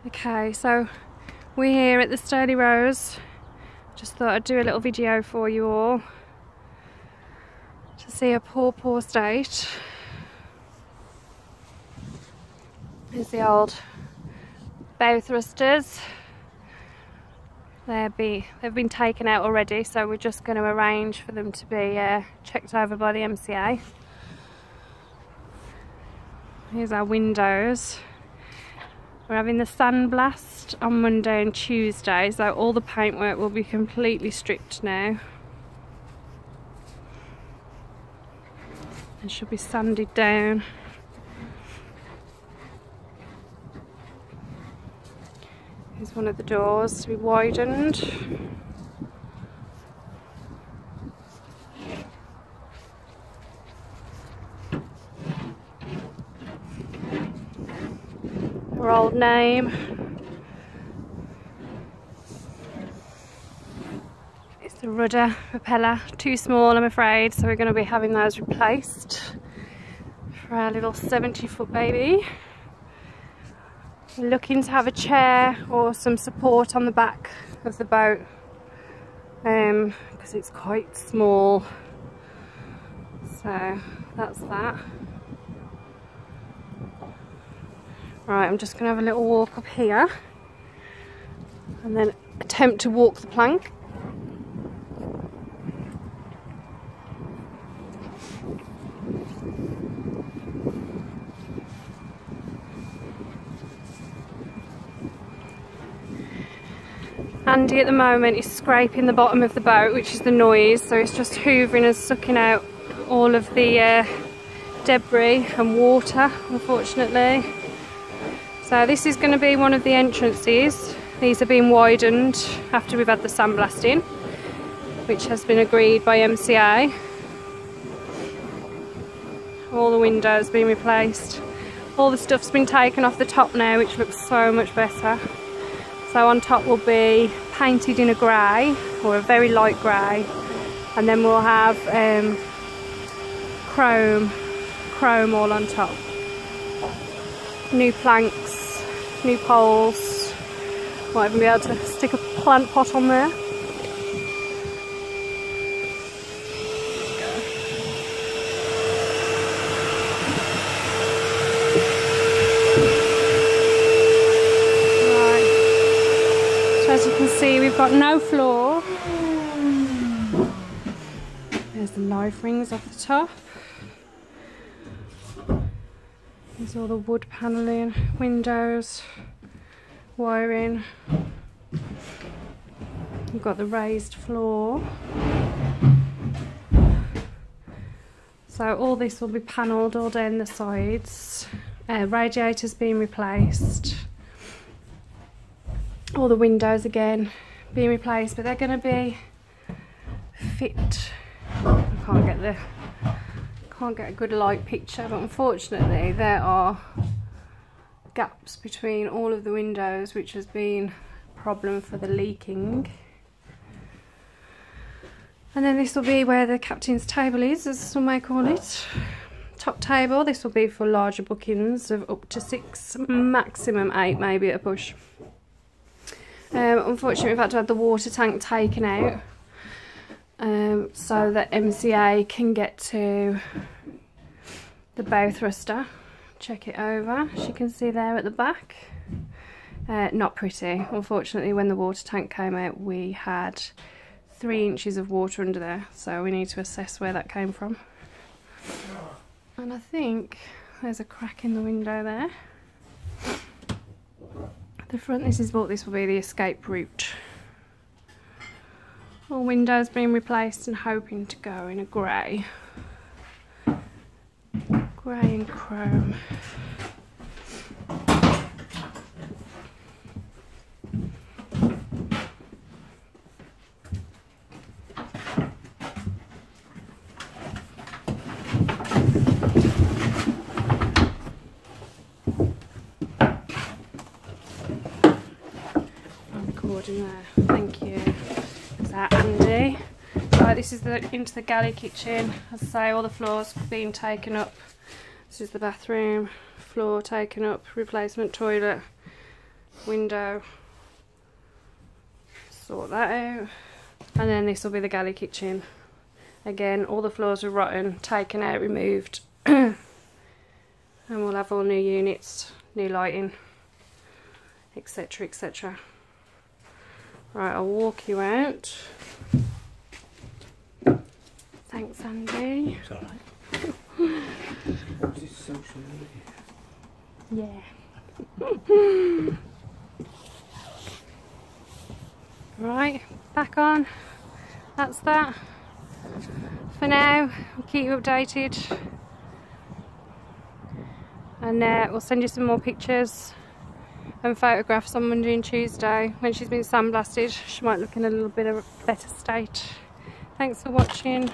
Okay, so we're here at the Sturdy Rose. Just thought I'd do a little video for you all to see a poor state. Here's the old bow thrusters. They've been taken out already, so we're just going to arrange for them to be checked over by the MCA. Here's our windows. We're having the sandblast on Monday and Tuesday, so all the paintwork will be completely stripped now. It should be sanded down. Here's one of the doors to be widened. Our old name. It's the rudder propeller, too small I'm afraid, so we're going to be having those replaced for our little 70-foot baby. We're looking to have a chair or some support on the back of the boat because it's quite small, so that's that. Right, I'm just going to have a little walk up here and then attempt to walk the plank. Andy at the moment is scraping the bottom of the boat, which is the noise, so it's just hoovering and sucking out all of the debris and water, unfortunately. So this is going to be one of the entrances. These are being widened after we've had the sandblasting, which has been agreed by MCA. All the windows being replaced. All the stuff's been taken off the top now, which looks so much better. So on top will be painted in a grey, or a very light grey, and then we'll have chrome all on top. New planks, new poles. Might even be able to stick a plant pot on there. As you can see, we've got no floor. There's the live rings off the top. There's all the wood panelling, windows, wiring. We've got the raised floor. So all this will be panelled all down the sides. Radiators being replaced. All the windows again being replaced, but they're going to be fit. I can't get a good light picture, but unfortunately there are gaps between all of the windows, which has been a problem for the leaking. And then this will be where the captain's table is, as some may call it. Top table. This will be for larger bookings of up to 6, maximum 8 maybe at a push. Unfortunately, we've had to have the water tank taken out so that MCA can get to the bow thruster, check it over. As you can see there at the back, not pretty. Unfortunately, when the water tank came out, we had 3 inches of water under there, so we need to assess where that came from. And I think there's a crack in the window there. The front, this will be the escape route. All windows being replaced and hoping to go in a grey. Grey and chrome. There. Thank you. There's that Andy. Right, this is into the galley kitchen. As I say, all the floors being taken up. This is the bathroom, floor taken up, replacement toilet, window. Sort that out. And then this will be the galley kitchen. Again, all the floors were rotten, taken out, removed. And we'll have all new units, new lighting, etc, etc. Right, I'll walk you out. Thanks, Andy. It's alright. What's this social media? Yeah. Right, back on. That's that. For now, I'll keep you updated. And we'll send you some more pictures and photographs on Monday and Tuesday. When she's been sandblasted, she might look in a little bit of a better state. Thanks for watching.